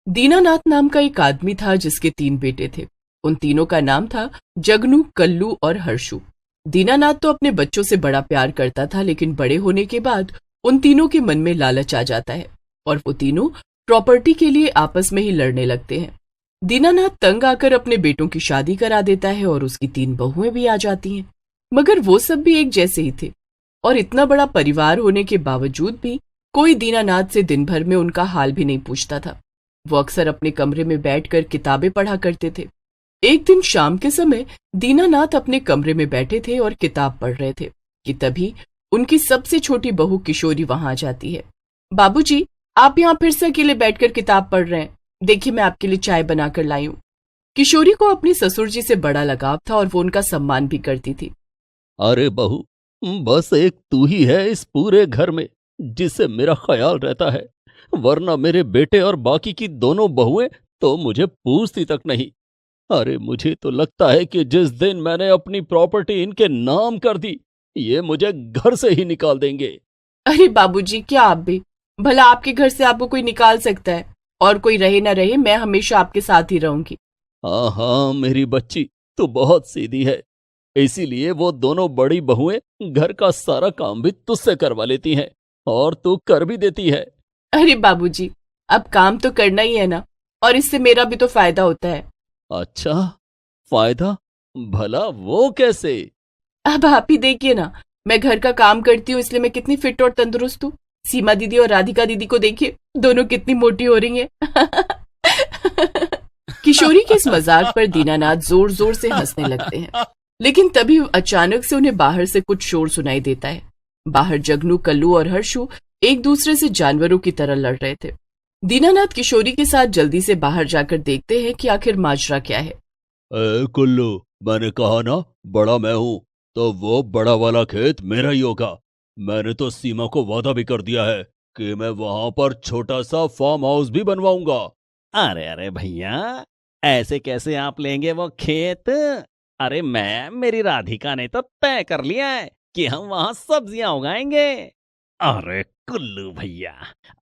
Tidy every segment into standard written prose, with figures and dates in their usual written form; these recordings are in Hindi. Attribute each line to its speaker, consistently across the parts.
Speaker 1: दीनानाथ नाम का एक आदमी था जिसके 3 बेटे थे। उन तीनों का नाम था जगनू, कल्लू और हर्षु। दीनानाथ तो अपने बच्चों से बड़ा प्यार करता था, लेकिन बड़े होने के बाद उन तीनों के मन में लालच आ जाता है और वो तीनों प्रॉपर्टी के लिए आपस में ही लड़ने लगते हैं। दीनानाथ तंग आकर अपने बेटों की शादी करा देता है और उसकी 3 बहुएं भी आ जाती हैं। मगर वो सब भी एक जैसे ही थे और इतना बड़ा परिवार होने के बावजूद भी कोई दीनानाथ से दिन भर में उनका हाल भी नहीं पूछता था। वो अक्सर अपने कमरे में बैठकर किताबें पढ़ा करते थे। एक दिन शाम के समय दीनानाथ अपने कमरे में बैठे थे और किताब पढ़ रहे थे कि तभी उनकी सबसे छोटी बहू किशोरी वहां आ जाती है। बाबूजी, आप यहाँ फिर से अकेले बैठकर किताब पढ़ रहे हैं। देखिए, मैं आपके लिए चाय बनाकर लाई हूँ। किशोरी को अपनी ससुर जी से बड़ा लगाव था और वो उनका सम्मान भी करती थी।
Speaker 2: अरे बहू, बस एक तू ही है इस पूरे घर में जिससे मेरा ख्याल रहता है, वरना मेरे बेटे और बाकी की दोनों बहुएं तो मुझे पूछती तक नहीं। अरे मुझे तो लगता है कि जिस दिन मैंने अपनी प्रॉपर्टी इनके नाम कर दी, ये मुझे घर से ही निकाल देंगे।
Speaker 1: अरे बाबूजी, क्या आप भी? भला आपके घर से आपको कोई निकाल सकता है? और कोई रहे ना रहे, मैं हमेशा आपके साथ ही रहूंगी।
Speaker 2: हाँ हाँ मेरी बच्ची, तू बहुत सीधी है। इसीलिए वो दोनों बड़ी बहुएं घर का सारा काम भी तुझसे करवा लेती हैं और तू कर भी देती है।
Speaker 1: अरे बाबूजी, अब काम तो करना ही है ना, और इससे मेरा भी तो फायदा होता है।
Speaker 2: अच्छा, फायदा? भला वो कैसे?
Speaker 1: अब आप ही देखिए ना, मैं घर का काम करती हूँ इसलिए मैं कितनी फिट और तंदुरुस्त हूँ। सीमा दीदी और राधिका दीदी को देखिए, दोनों कितनी मोटी हो रही हैं। किशोरी के इस मजाक पर दीनानाथ जोर जोर से हंसने लगते हैं, लेकिन तभी अचानक से उन्हें बाहर से कुछ शोर सुनाई देता है। बाहर जगनू, कल्लू और हर्षु एक दूसरे से जानवरों की तरह लड़ रहे थे। दीनानाथ किशोरी के साथ जल्दी से बाहर जाकर देखते हैं कि आखिर माजरा क्या है।
Speaker 2: कुल्लू, मैंने कहा ना बड़ा मैं हूं, तो वो बड़ा वाला खेत मेरा ही होगा। मैंने तो सीमा को वादा भी कर दिया है कि मैं वहां पर छोटा सा फार्म हाउस भी बनवाऊंगा।
Speaker 3: अरे अरे भैया, ऐसे कैसे आप लेंगे वो खेत? अरे मेरी राधिका ने तो तय कर लिया है कि हम वहां सब्जियां उगाएंगे। अरे कुल्लू भैया,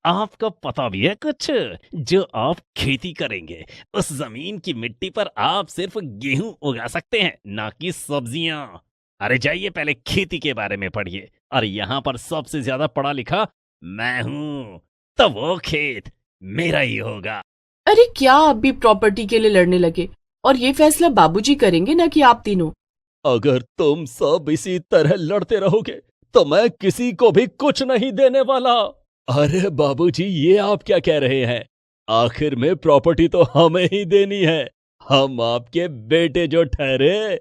Speaker 3: आपको पता भी है कुछ? जो आप खेती करेंगे, उस जमीन की मिट्टी पर आप सिर्फ गेहूं उगा सकते हैं, ना कि सब्जियां। अरे जाइए पहले खेती के बारे में पढ़िए। और यहाँ पर सबसे ज्यादा पढ़ा लिखा मैं हूं, तो वो खेत मेरा ही होगा।
Speaker 1: अरे क्या आप भी प्रॉपर्टी के लिए लड़ने लगे? और ये फैसला बाबूजी करेंगे ना कि आप तीनों?
Speaker 2: अगर तुम सब इसी तरह लड़ते रहोगे तो मैं किसी को भी कुछ नहीं देने वाला। अरे बाबूजी, ये आप क्या कह रहे हैं? आखिर में प्रॉपर्टी तो हमें ही देनी है, हम आपके बेटे जो ठहरे।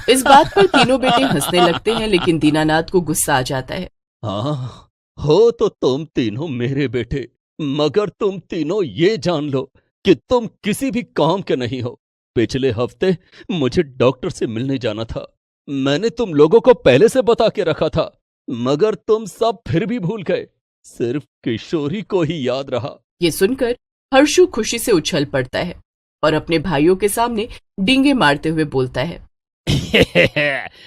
Speaker 1: इस बात पर तीनों बेटे हंसने लगते हैं, लेकिन दीनानाथ को गुस्सा आ जाता है।
Speaker 2: हाँ, हो तो तुम तीनों मेरे बेटे, मगर तुम तीनों ये जान लो कि तुम किसी भी काम के नहीं हो। पिछले हफ्ते मुझे डॉक्टर से मिलने जाना था। मैंने तुम लोगों को पहले से बता के रखा था, मगर तुम सब फिर भी भूल गए। सिर्फ किशोरी को ही याद रहा।
Speaker 1: ये सुनकर हर्षु खुशी से उछल पड़ता है और अपने भाइयों के सामने डींगे मारते हुए बोलता है।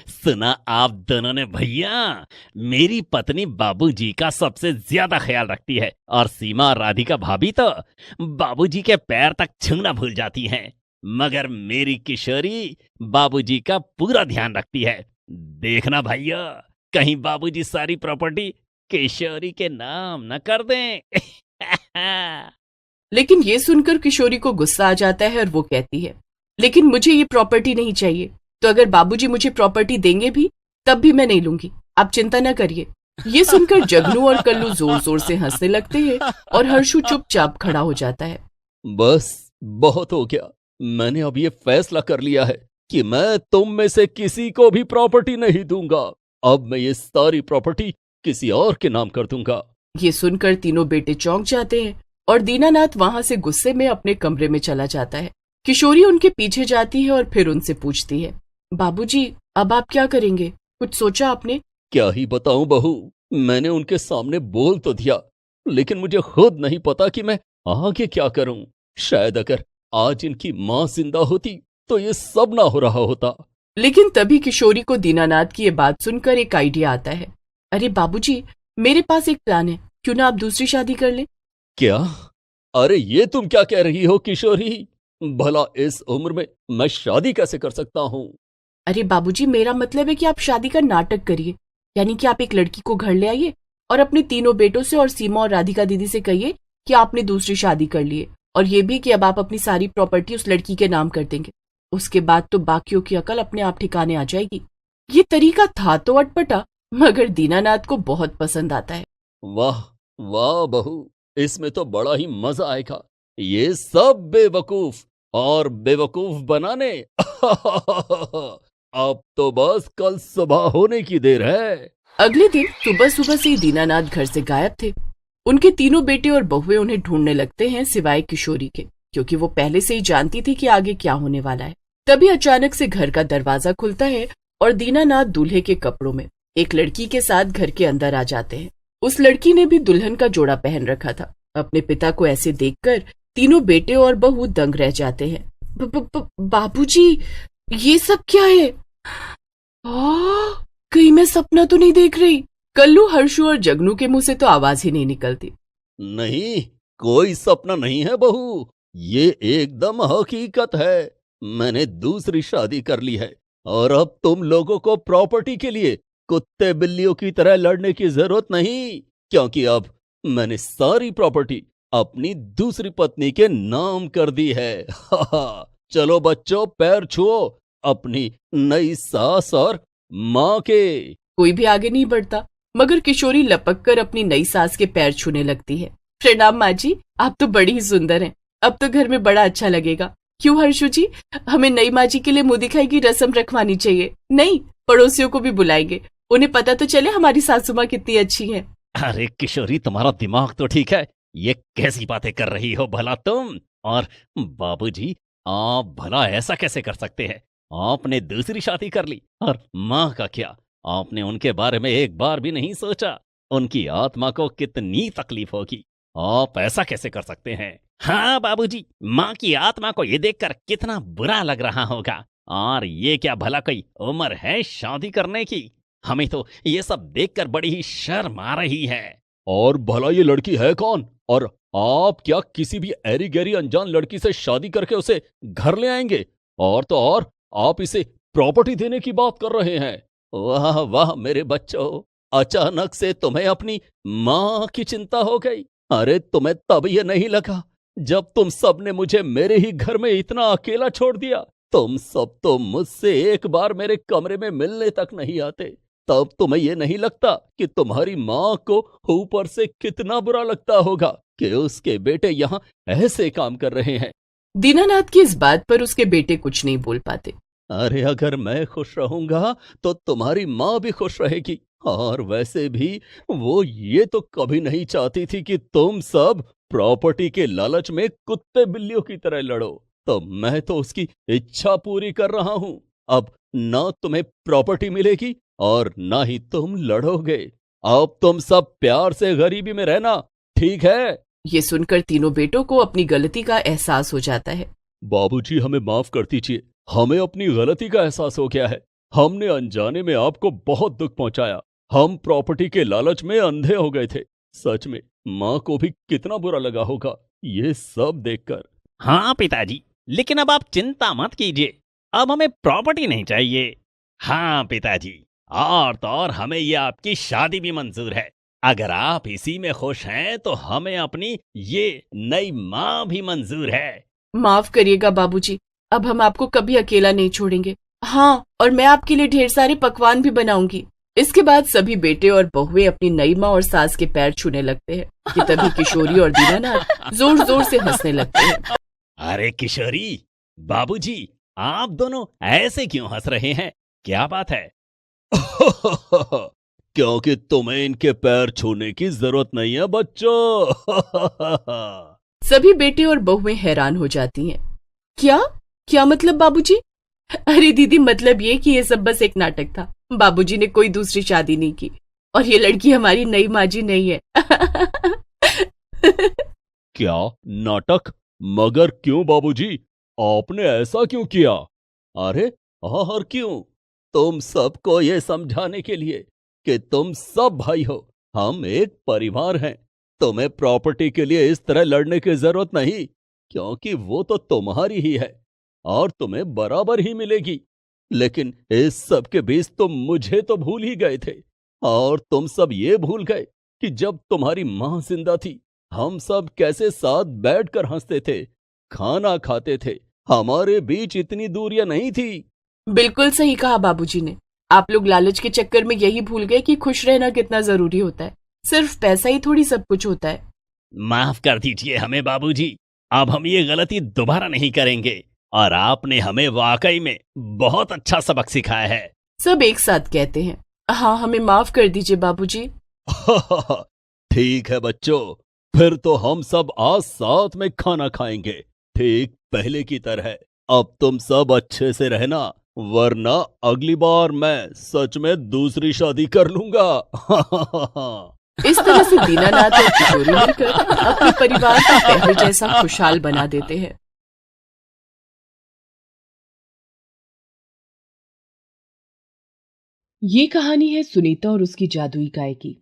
Speaker 3: सुना आप दोनों ने भैया? मेरी पत्नी बाबूजी का सबसे ज्यादा ख्याल रखती है और सीमा और राधिका भाभी तो बाबूजी के पैर तक छूना भूल जाती हैं। मगर मेरी किशोरी बाबूजी का पूरा ध्यान रखती है। देखना भैया, कहीं बाबूजी सारी प्रॉपर्टी किशोरी के नाम न कर दें।
Speaker 1: लेकिन ये सुनकर किशोरी को गुस्सा आ जाता है और वो कहती है, लेकिन मुझे ये प्रॉपर्टी नहीं चाहिए। तो अगर बाबूजी मुझे प्रॉपर्टी देंगे भी, तब भी मैं नहीं लूंगी। आप चिंता न करिए। ये सुनकर जगनू और कल्लू जोर जोर से हंसने लगते हैं और हर्षु चुपचाप खड़ा हो जाता है।
Speaker 2: बस बहुत हो गया। मैंने अब ये फैसला कर लिया है कि मैं तुम में से किसी को भी प्रॉपर्टी नहीं दूंगा। अब मैं ये सारी प्रॉपर्टी किसी और के नाम कर दूंगा।
Speaker 1: ये सुनकर तीनों बेटे चौंक जाते हैं और दीनानाथ वहां से गुस्से में अपने कमरे में चला जाता है। किशोरी उनके पीछे जाती है और फिर उनसे पूछती है, बाबूजी, अब आप क्या करेंगे? कुछ सोचा आपने?
Speaker 2: क्या ही बताऊं बहू, मैंने उनके सामने बोल तो दिया, लेकिन मुझे खुद नहीं पता कि मैं आगे क्या करूं। शायद अगर आज इनकी मां जिंदा होती तो ये सब ना हो रहा होता।
Speaker 1: लेकिन तभी किशोरी को दीनानाथ की ये बात सुनकर एक आइडिया आता है। अरे बाबूजी, मेरे पास एक प्लान है, क्यों ना आप दूसरी शादी कर लें?
Speaker 2: क्या? अरे ये तुम क्या कह रही हो किशोरी? भला इस उम्र में मैं शादी कैसे कर सकता हूँ?
Speaker 1: अरे बाबूजी, मेरा मतलब है कि आप शादी का नाटक करिए। यानी कि आप एक लड़की को घर ले आइए और अपने तीनों बेटों से और सीमा और राधिका दीदी से कहिए कि आपने दूसरी शादी कर ली है, और ये भी कि अब आप अपनी सारी प्रॉपर्टी उस लड़की के नाम कर देंगे। उसके बाद तो बाकियों की अकल अपने आप ठिकाने आ जाएगी। ये तरीका था तो अटपटा, मगर दीनानाथ को बहुत पसंद आता है।
Speaker 2: वाह वाह बहू, इसमें तो बड़ा ही मजा आएगा। ये सब बेवकूफ और बेवकूफ बनाने। अब तो बस कल सुबह होने की देर है।
Speaker 1: अगले दिन सुबह सुबह से ही दीनानाथ घर से गायब थे। उनके तीनों बेटे और बहुएं उन्हें ढूंढने लगते हैं, सिवाय किशोरी के, क्योंकि वो पहले से ही जानती थी कि आगे क्या होने वाला है। तभी अचानक से घर का दरवाजा खुलता है और दीनानाथ दूल्हे के कपड़ों में एक लड़की के साथ घर के अंदर आ जाते हैं। उस लड़की ने भी दुल्हन का जोड़ा पहन रखा था। अपने पिता को ऐसे देखकर तीनों बेटे और बहू दंग रह जाते हैं। बाबूजी, ये सब क्या है? कहीं मैं सपना तो नहीं देख रही? कल्लू, हर्षु और जगनू के मुंह से तो आवाज ही नहीं निकलती।
Speaker 2: नहीं, कोई सपना नहीं है बहू, ये एकदम हकीकत है। मैंने दूसरी शादी कर ली है और अब तुम लोगों को प्रॉपर्टी के लिए कुत्ते बिल्लियों की तरह लड़ने की जरूरत नहीं, क्योंकि अब मैंने सारी प्रॉपर्टी अपनी दूसरी पत्नी के नाम कर दी है। चलो बच्चों, पैर छुओ अपनी नई सास और माँ के।
Speaker 1: कोई भी आगे नहीं बढ़ता, मगर किशोरी लपक कर अपनी नई सास के पैर छूने लगती है। प्रणाम माँ जी, आप तो बड़ी ही सुंदर हैं। अब तो घर में बड़ा अच्छा लगेगा। क्यों हर्षु जी, हमें नई माँ जी के लिए मुंह दिखाई की रस्म रखवानी चाहिए। नहीं, पड़ोसियों को भी बुलाएंगे, उन्हें पता तो चले हमारी सासू माँ कितनी अच्छी है।
Speaker 3: अरे किशोरी, तुम्हारा दिमाग तो ठीक है, ये कैसी बातें कर रही हो भला तुम? और बाबूजी, आप भला ऐसा कैसे कर सकते हैं? आपने दूसरी शादी कर ली, और माँ का क्या? आपने उनके बारे में एक बार भी नहीं सोचा? उनकी आत्मा को कितनी तकलीफ होगी, आप ऐसा कैसे कर सकते हैं? हाँ बाबूजी, माँ की आत्मा को ये देखकर कितना बुरा लग रहा होगा। और ये क्या भला कोई उम्र है शादी करने की? हमें तो ये सब देखकर बड़ी ही शर्म आ रही है।
Speaker 2: और भला ये लड़की है कौन? और आप क्या किसी भी ऐरी गैरी अनजान लड़की से शादी करके उसे घर ले आएंगे? और तो और आप इसे प्रॉपर्टी देने की बात कर रहे हैं। वाह वाह मेरे बच्चों, अचानक से तुम्हें अपनी माँ की चिंता हो गई। अरे तुम्हें तब ये नहीं लगा जब तुम सब ने मुझे मेरे ही घर में इतना अकेला छोड़ दिया? तुम सब तो मुझसे एक बार मेरे कमरे में मिलने तक नहीं आते। तब तुम्हें ये नहीं लगता कि तुम्हारी माँ को ऊपर से कितना बुरा लगता होगा कि उसके बेटे यहाँ ऐसे काम कर रहे हैं?
Speaker 1: दीनानाथ की इस बात पर उसके बेटे कुछ नहीं बोल पाते।
Speaker 2: अरे अगर मैं खुश रहूंगा तो तुम्हारी माँ भी खुश रहेगी, और वैसे भी वो ये तो कभी नहीं चाहती थी कि तुम सब प्रॉपर्टी के लालच में कुत्ते बिल्लियों की तरह लड़ो। तो मैं तो उसकी इच्छा पूरी कर रहा हूं। अब ना तुम्हें प्रॉपर्टी मिलेगी और ना ही तुम लड़ोगे। अब तुम सब प्यार से गरीबी में रहना, ठीक है?
Speaker 1: ये सुनकर तीनों बेटों को अपनी गलती का एहसास हो जाता है।
Speaker 2: बाबूजी, हमें माफ कर दीजिए, हमें अपनी गलती का एहसास हो गया है। हमने अनजाने में आपको बहुत दुख पहुंचाया। हम प्रॉपर्टी के लालच में अंधे हो गए थे। सच में माँ को भी कितना बुरा लगा होगा ये सब देखकर।
Speaker 3: हाँ पिताजी, लेकिन अब आप चिंता मत कीजिए, अब हमें प्रॉपर्टी नहीं चाहिए। हाँ पिताजी, और तो और हमें ये आपकी शादी भी मंजूर है। अगर आप इसी में खुश हैं तो हमें अपनी ये नई माँ भी मंजूर है।
Speaker 1: माफ करिएगा बाबूजी, अब हम आपको कभी अकेला नहीं छोड़ेंगे। हाँ, और मैं आपके लिए ढेर सारे पकवान भी बनाऊंगी। इसके बाद सभी बेटे और बहुएं अपनी नई माँ और सास के पैर छूने लगते हैं कि तभी किशोरी और दीनानाथ जोर जोर से हंसने लगते हैं।
Speaker 3: अरे किशोरी, बाबूजी, आप दोनों ऐसे क्यों हंस रहे हैं? क्या बात है?
Speaker 2: क्योंकि तुम्हें इनके पैर छूने की जरूरत नहीं है बच्चों।
Speaker 1: सभी बेटे और बहुएं हैरान हो जाती हैं। क्या क्या मतलब बाबूजी? अरे दीदी, मतलब ये कि ये सब बस एक नाटक था। बाबूजी ने कोई दूसरी शादी नहीं की और ये लड़की हमारी नई माँ जी नहीं है।
Speaker 2: क्या नाटक? मगर क्यों बाबूजी, आपने ऐसा क्यों किया? अरे और क्यों? तुम सबको ये समझाने के लिए कि तुम सब भाई हो, हम एक परिवार हैं। तुम्हें प्रॉपर्टी के लिए इस तरह लड़ने की जरूरत नहीं, क्योंकि वो तो तुम्हारी ही है और तुम्हें बराबर ही मिलेगी। लेकिन इस सब के बीच तुम मुझे तो भूल ही गए थे, और तुम सब ये भूल गए कि जब तुम्हारी मां जिंदा थी हम सब कैसे साथ बैठकर हंसते थे, खाना खाते थे, हमारे बीच इतनी दूरियां नहीं थी।
Speaker 1: बिल्कुल सही कहा बाबूजी ने। आप लोग लालच के चक्कर में यही भूल गए कि खुश रहना कितना जरूरी होता है। सिर्फ पैसा ही थोड़ी सब कुछ होता है।
Speaker 3: माफ कर दीजिए हमें बाबूजी, अब हम ये गलती दोबारा नहीं करेंगे और आपने हमें वाकई में बहुत अच्छा सबक सिखाया है।
Speaker 1: सब एक साथ कहते हैं, हाँ हमें माफ कर दीजिए बाबूजी।
Speaker 2: ठीक है बच्चों, फिर तो हम सब आज साथ में खाना खाएंगे, ठीक पहले की तरह। अब तुम सब अच्छे से रहना, वरना अगली बार मैं सच में दूसरी शादी कर लूंगा।
Speaker 1: इस तरह से दीनानाथ और किशोरी मिलकर अपने परिवार को पहले जैसा खुशहाल बना देते हैं। ये कहानी है सुनीता और उसकी जादुई गाय की।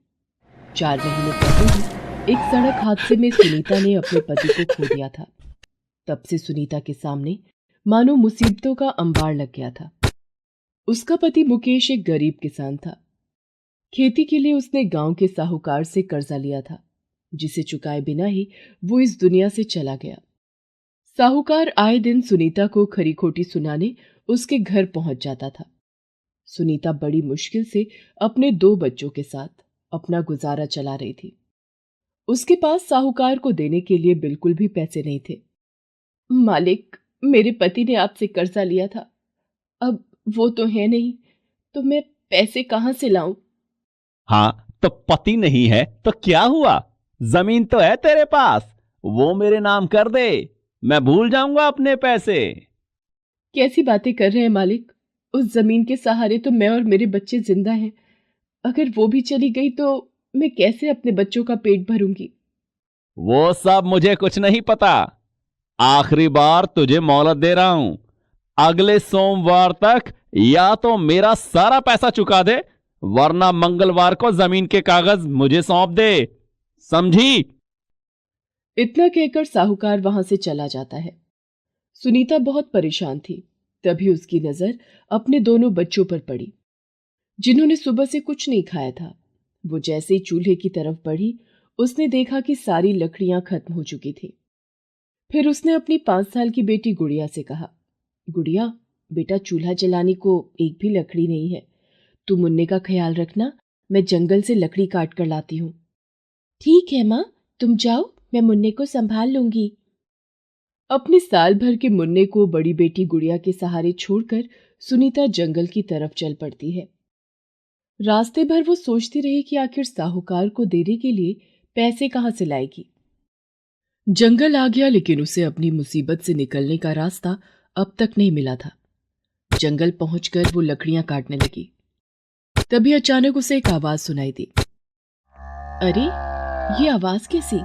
Speaker 1: 4 महीने पहले ही एक सड़क हादसे में सुनीता ने अपने पति को खो दिया था। तब से सुनीता के सामने मानो मुसीबतों का अंबार लग गया था। उसका पति मुकेश एक गरीब किसान था। खेती के लिए उसने गांव के साहूकार से कर्जा लिया था, जिसे चुकाए बिना ही वो इस दुनिया से चला गया। साहूकार आए दिन सुनीता को खरी खोटी सुनाने उसके घर पहुंच जाता था। सुनीता बड़ी मुश्किल से अपने 2 बच्चों के साथ अपना गुजारा चला रही थी। उसके पास साहूकार को देने के लिए बिल्कुल भी पैसे नहीं थे। मालिक, मेरे पति ने आपसे कर्जा लिया था, अब वो तो है नहीं, तो मैं पैसे कहां से लाऊं?
Speaker 3: हाँ, तो पति नहीं है तो क्या हुआ, जमीन तो है तेरे पास, वो मेरे नाम कर दे, मैं भूल जाऊंगा अपने पैसे।
Speaker 1: कैसी बातें कर रहे हैं मालिक? उस जमीन के सहारे तो मैं और मेरे बच्चे जिंदा हैं। अगर वो भी चली गई तो मैं कैसे अपने बच्चों का पेट भरूंगी?
Speaker 3: वो सब मुझे कुछ नहीं पता। आखिरी बार तुझे मोहलत दे रहा हूं, अगले सोमवार तक या तो मेरा सारा पैसा चुका दे, वरना मंगलवार को जमीन के कागज मुझे सौंप दे, समझी?
Speaker 1: इतना कहकर साहूकार वहां से चला जाता है। सुनीता बहुत परेशान थी। तभी उसकी नजर अपने दोनों बच्चों पर पड़ी, जिन्होंने सुबह से कुछ नहीं खाया था। वो जैसे ही चूल्हे की तरफ बढ़ी, उसने देखा कि सारी लकड़ियां खत्म हो चुकी थी। फिर उसने अपनी 5 साल की बेटी गुड़िया से कहा, गुड़िया बेटा, चूल्हा जलाने को एक भी लकड़ी नहीं है, तू मुन्ने का ख्याल रखना, मैं जंगल से लकड़ी काट कर लाती हूँ। ठीक है माँ, तुम जाओ, मैं मुन्ने को संभाल लूंगी। अपने साल भर के मुन्ने को बड़ी बेटी गुड़िया के सहारे छोड़कर सुनीता जंगल की तरफ चल पड़ती है। रास्ते भर वो सोचती रही कि आखिर साहूकार को देने के लिए पैसे कहां से लाएगी। जंगल आ गया, लेकिन उसे अपनी मुसीबत से निकलने का रास्ता अब तक नहीं मिला था। जंगल पहुंचकर वो लकड़ियां काटने लगी। तभी अचानक उसे एक आवाज सुनाई दी। अरे, ये आवाज कैसी?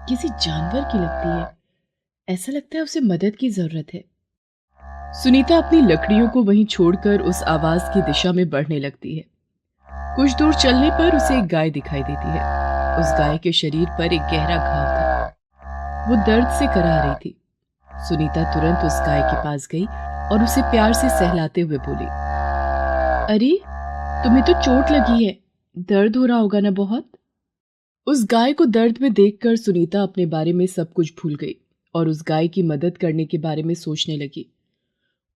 Speaker 1: किसी जानवर की लगती है। ऐसा लगता है उसे मदद की जरूरत है। सुनीता अपनी लकड़ियों को वहीं छोड़कर उस आवाज की दिशा में बढ़ने लगती है। कुछ दूर चलने पर उसे एक गाय दिखाई देती है। उस गाय के शरीर पर एक गहरा घाव था। वो दर्द से कराह रही थी। सुनीता तुरंत उस गाय के पास गई और उसे प्यार से सहलाते हुए बोली, अरे, तुम्हें तो चोट लगी है, दर्द हो रहा होगा ना बहुत? उस गाय को दर्द में देखकर सुनीता अपने बारे में सब कुछ भूल गई और उस गाय की मदद करने के बारे में सोचने लगी।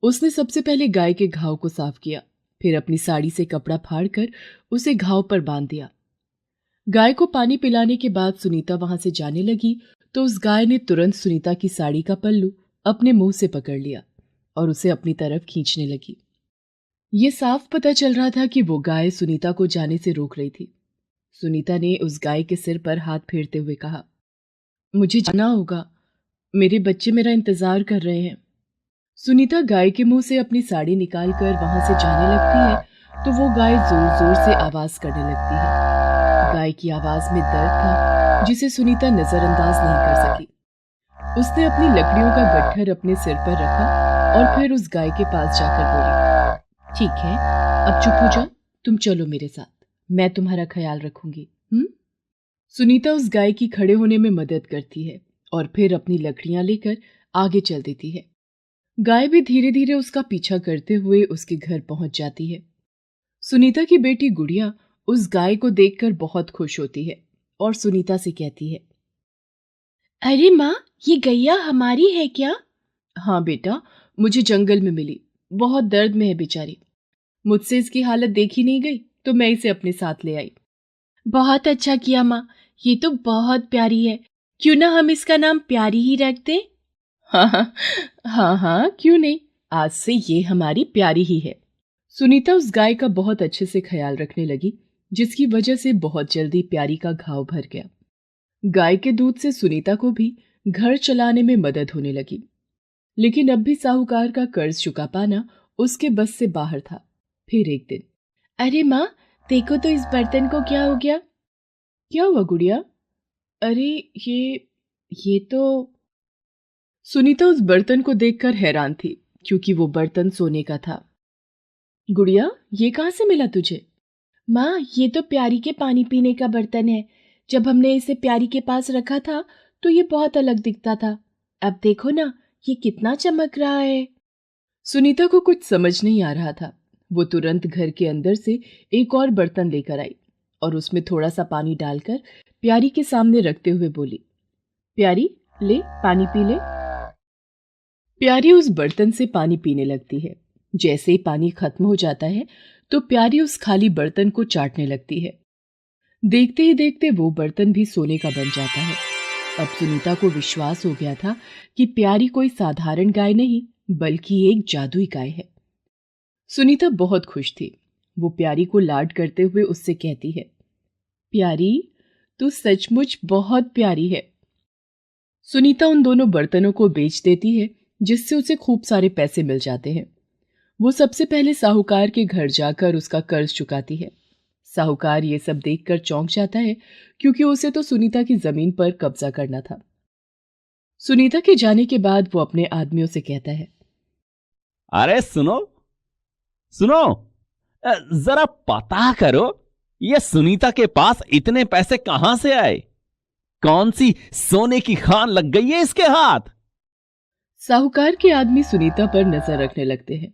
Speaker 1: उसने सबसे पहले गाय के घाव को साफ किया, फिर अपनी साड़ी से कपड़ा फाड़कर उसे घाव पर बांध दिया। गाय को पानी पिलाने के बाद सुनीता वहां से जाने लगी तो उस गाय ने तुरंत सुनीता की साड़ी का पल्लू अपने मुंह से पकड़ लिया और उसे अपनी तरफ खींचने लगी। ये साफ पता चल रहा था कि वो गाय सुनीता को जाने से रोक रही थी। सुनीता ने उस गाय के सिर पर हाथ फेरते हुए कहा, मुझे जाना होगा, मेरे बच्चे मेरा इंतजार कर रहे हैं। सुनीता गाय के मुंह से अपनी साड़ी निकालकर वहां से जाने लगती है तो वो गाय जोर जोर से आवाज करने लगती है। गाय की आवाज में दर्द था जिसे सुनीता नजरअंदाज नहीं कर सकी। उसने अपनी लकड़ियों का गट्ठर अपने सिर पर रखा और फिर उस गाय के पास जाकर बोली, ठीक है, अब चुप हो जाओ, तुम चलो मेरे साथ, मैं तुम्हारा ख्याल रखूंगी। सुनीता उस गाय की खड़े होने में मदद करती है और फिर अपनी लकड़ियां लेकर आगे चल देती है। गाय भी धीरे धीरे उसका पीछा करते हुए उसके घर पहुंच जाती है। सुनीता की बेटी गुड़िया उस गाय को देखकर बहुत खुश होती है और सुनीता से कहती है, अरे माँ, ये गैया हमारी है क्या? हाँ बेटा, मुझे जंगल में मिली, बहुत दर्द में है बेचारी। मुझसे इसकी हालत देखी नहीं गई तो मैं इसे अपने साथ ले आई। बहुत अच्छा किया माँ, ये तो बहुत प्यारी है। क्यों ना हम इसका नाम प्यारी ही रख दें? हाँ हाँ, हाँ हाँ, क्यों नहीं, आज से ये हमारी प्यारी ही है। सुनीता उस गाय का बहुत अच्छे से ख्याल रखने लगी, जिसकी वजह से बहुत जल्दी प्यारी का घाव भर गया। गाय के दूध से सुनीता को भी घर चलाने में मदद होने लगी, लेकिन अब भी साहूकार का कर्ज चुका पाना उसके बस से बाहर था। फिर एक दिन, अरे माँ, देखो तो इस बर्तन को क्या हो गया? क्या हुआ गुड़िया? अरे ये तो। सुनीता उस बर्तन को देखकर हैरान थी, क्योंकि वो बर्तन सोने का था। गुड़िया, ये कहाँ से मिला तुझे? माँ, ये तो प्यारी के पानी पीने का बर्तन है। जब हमने इसे प्यारी के पास रखा था तो ये बहुत अलग दिखता था। अब देखो ना, ये कितना चमक रहा है। सुनीता को कुछ समझ नहीं आ रहा था। वो तुरंत घर के अंदर से एक और बर्तन लेकर आई और उसमें थोड़ा सा पानी डालकर प्यारी के सामने रखते हुए बोली, प्यारी, ले पानी पी ले। प्यारी उस बर्तन से पानी पीने लगती है। जैसे ही पानी खत्म हो जाता है तो प्यारी उस खाली बर्तन को चाटने लगती है। देखते ही देखते वो बर्तन भी सोने का बन जाता है। अब सुनीता को विश्वास हो गया था कि प्यारी कोई साधारण गाय नहीं, बल्कि एक जादुई गाय है। सुनीता बहुत खुश थी। वो प्यारी को लाड करते हुए उससे कहती है, प्यारी, तू सचमुच बहुत प्यारी है। सुनीता उन दोनों बर्तनों को बेच देती है, जिससे उसे खूब सारे पैसे मिल जाते हैं। वो सबसे पहले साहूकार के घर जाकर उसका कर्ज चुकाती है। साहूकार ये सब देखकर चौंक जाता है, क्योंकि उसे तो सुनीता की जमीन पर कब्जा करना था। सुनीता के जाने के बाद वो अपने आदमियों से कहता है,
Speaker 3: अरे सुनो सुनो, जरा पता करो, ये सुनीता के पास इतने पैसे कहां से आए? कौन सी सोने की खान लग गई है इसके हाथ?
Speaker 1: साहूकार के आदमी सुनीता पर नजर रखने लगते हैं।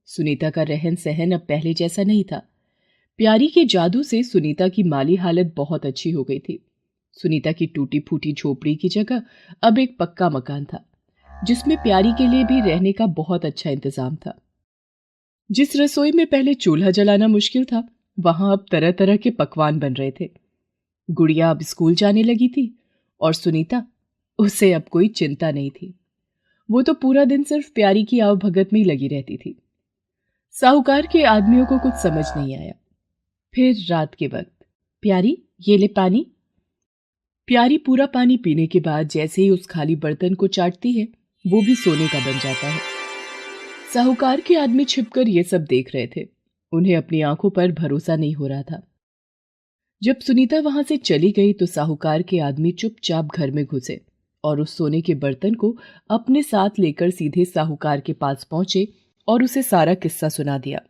Speaker 1: सुनीता का रहन सहन अब पहले जैसा नहीं था। प्यारी के जादू से सुनीता की माली हालत बहुत अच्छी हो गई थी। सुनीता की टूटी फूटी झोपड़ी की जगह अब एक पक्का मकान था, जिसमें प्यारी के लिए भी रहने का बहुत अच्छा इंतजाम था। जिस रसोई में पहले चूल्हा जलाना मुश्किल था, वहां अब तरह तरह के पकवान बन रहे थे। गुड़िया अब स्कूल जाने लगी थी और सुनीता, उसे अब कोई चिंता नहीं थी। वो तो पूरा दिन सिर्फ प्यारी की आवभगत में ही लगी रहती थी। साहूकार के आदमियों को कुछ समझ नहीं आया। फिर रात के वक्त, प्यारी, ये ले पानी। प्यारी पूरा पानी पीने के बाद जैसे ही उस खाली बर्तन को चाटती है, वो भी सोने का बन जाता है। साहूकार के आदमी छिपकर ये सब देख रहे थे। उन्हें अपनी आंखों पर भरोसा नहीं हो रहा था। जब सुनीता वहां से चली गई तो साहूकार के आदमी चुपचाप घर में घुसे और उस सोने के बर्तन को अपने साथ लेकर सीधे साहूकार के पास पहुंचे और उसे सारा किस्सा सुना दिया।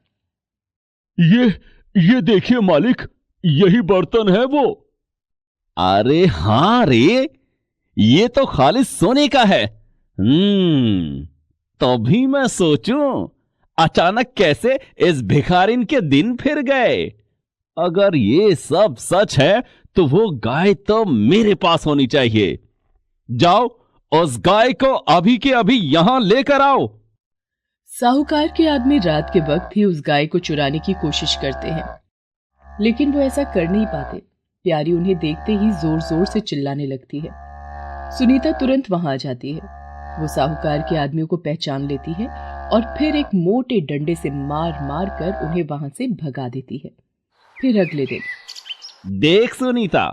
Speaker 2: ये देखिए मालिक, यही बर्तन है वो।
Speaker 3: अरे हां रे, ये तो खाली सोने का है। तभी मैं सोचूं, अचानक कैसे इस भिखारिन के दिन फिर गए। अगर ये सब सच है तो वो गाय तो मेरे पास होनी चाहिए। जाओ, उस गाय को अभी के अभी यहां लेकर आओ।
Speaker 1: साहूकार के आदमी रात के वक्त ही उस गाय को चुराने की कोशिश करते हैं, लेकिन वो ऐसा कर नहीं पाते। प्यारी उन्हें देखते ही जोर जोर से चिल्लाने लगती है। सुनीता तुरंत वहां आ जाती है। वो साहूकार के आदमियों को पहचान लेती है और फिर एक मोटे डंडे से मार मार कर उन्हें वहां से भगा देती है। फिर अगले दिन,
Speaker 3: देख सुनीता,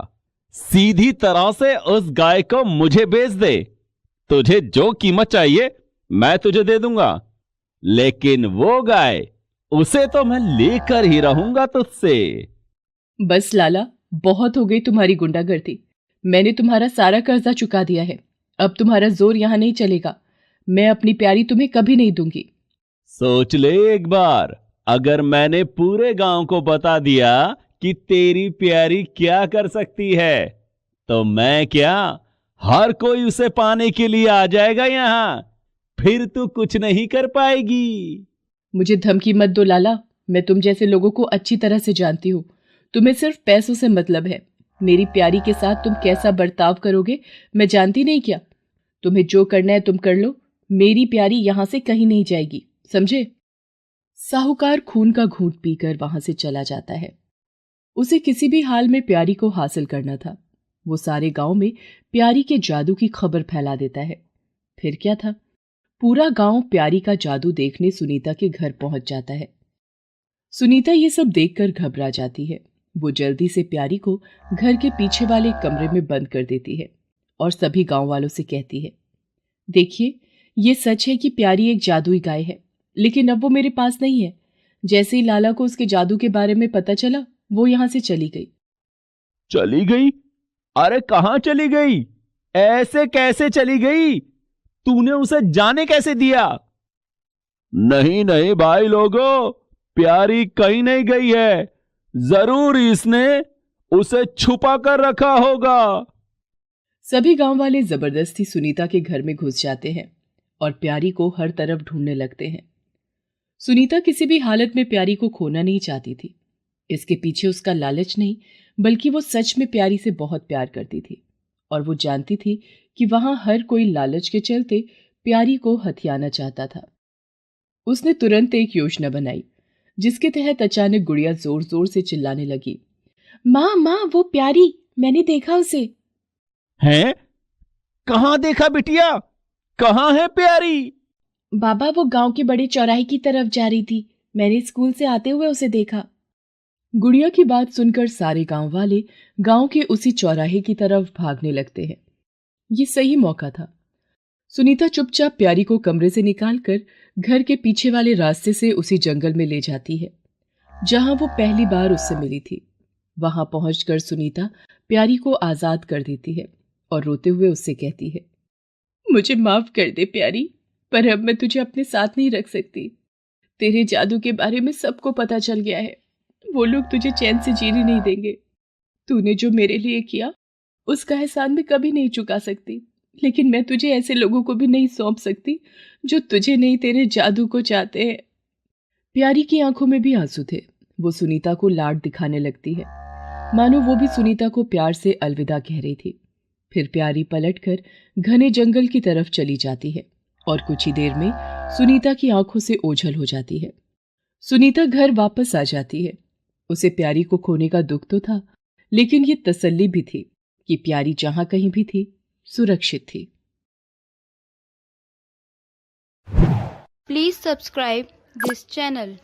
Speaker 3: सीधी तरह से उस गाय को मुझे बेच दे। तुझे जो कीमत चाहिए मैं तुझे दे दूंगा, लेकिन वो गाय, उसे तो मैं लेकर ही रहूंगा तुझसे।
Speaker 1: बस लाला, बहुत हो गई तुम्हारी गुंडागर्दी। मैंने तुम्हारा सारा कर्जा चुका दिया है। अब तुम्हारा जोर यहां नहीं चलेगा। मैं अपनी प्यारी तुम्हें कभी नहीं दूंगी।
Speaker 3: सोच ले एक बार, अगर मैंने पूरे गांव को बता दिया कि तेरी प्यारी क्या कर सकती है, तो मैं क्या, हर कोई उसे पाने के लिए आ जाएगा यहां, फिर तू कुछ नहीं कर पाएगी।
Speaker 1: मुझे धमकी मत दो लाला, मैं तुम जैसे लोगों को अच्छी तरह से जानती हूँ। तुम्हें सिर्फ पैसों से मतलब है। मेरी प्यारी के साथ तुम कैसा बर्ताव करोगे मैं जानती नहीं क्या? तुम्हें जो करना है तुम कर लो, मेरी प्यारी यहां से कहीं नहीं जाएगी, समझे? साहूकार खून का घूंट पीकर वहां से चला जाता है। उसे किसी भी हाल में प्यारी को हासिल करना था। वो सारे गांव में प्यारी के जादू की खबर फैला देता है। फिर क्या था, पूरा गांव प्यारी का जादू देखने सुनीता के घर पहुंच जाता है। सुनीता ये सब देखकर घबरा जाती है। वो जल्दी से प्यारी को घर के पीछे वाले कमरे में बंद कर देती है और सभी गांव वालों से कहती है, देखिए, ये सच है कि प्यारी एक जादुई गाय है, लेकिन अब वो मेरे पास नहीं है। जैसे ही लाला को उसके जादू के बारे में पता चला, वो यहां से चली गई।
Speaker 3: चली गई? अरे कहां चली गई? ऐसे कैसे चली गई? तूने उसे जाने कैसे दिया? नहीं नहीं भाई लोगों, प्यारी कहीं नहीं गई है, जरूर इसने उसे छुपा कर रखा होगा।
Speaker 1: सभी गांव वाले जबरदस्ती सुनीता के घर में घुस जाते हैं और प्यारी को हर तरफ ढूंढने लगते हैं। सुनीता किसी भी हालत में प्यारी को खोना नहीं चाहती थी। इसके पीछे उसका लालच नहीं, बल्कि वो सच में प्यारी से बहुत प्यार करती थी और वो जानती थी कि वहां हर कोई लालच के चलते प्यारी को हथियाना चाहता था। उसने तुरंत एक योजना बनाई, जिसके तहत अचानक गुड़िया जोर जोर से चिल्लाने लगी, माँ माँ, वो प्यारी, मैंने देखा उसे।
Speaker 3: हैं? कहां देखा बिटिया? कहां है प्यारी?
Speaker 1: बाबा, वो गांव के बड़े चौराहे की तरफ जा रही थी, मैंने स्कूल से आते हुए उसे देखा। गुड़िया की बात सुनकर सारे गांव वाले गांव के उसी चौराहे की तरफ भागने लगते हैं। ये सही मौका था। सुनीता चुपचाप प्यारी को कमरे से निकालकर घर के पीछे वाले रास्ते से उसी जंगल में ले जाती है, जहां वो पहली बार उससे मिली थी। वहां पहुंचकर सुनीता प्यारी को आजाद कर देती है और रोते हुए उससे कहती है, मुझे माफ कर दे प्यारी, पर अब मैं तुझे अपने साथ नहीं रख सकती। तेरे जादू के बारे में सबको पता चल गया है। वो लोग तुझे चैन से जीने नहीं देंगे। तूने जो मेरे लिए किया, उसका एहसान मैं कभी नहीं चुका सकती, लेकिन मैं तुझे ऐसे लोगों को भी नहीं सौंप सकती जो तुझे नहीं, तेरे जादू को चाहते हैं। प्यारी की आंखों में भी आंसू थे। वो सुनीता को लाड दिखाने लगती है, मानो वो भी सुनीता को प्यार से अलविदा कह रही थी। फिर प्यारी पलटकर घने जंगल की तरफ चली जाती है और कुछ ही देर में सुनीता की आंखों से ओझल हो जाती है। सुनीता घर वापस आ जाती है। उसे प्यारी को खोने का दुख तो था, लेकिन ये तसल्ली भी थी कि प्यारी जहां कहीं भी थी, सुरक्षित थी।
Speaker 4: Please subscribe this channel.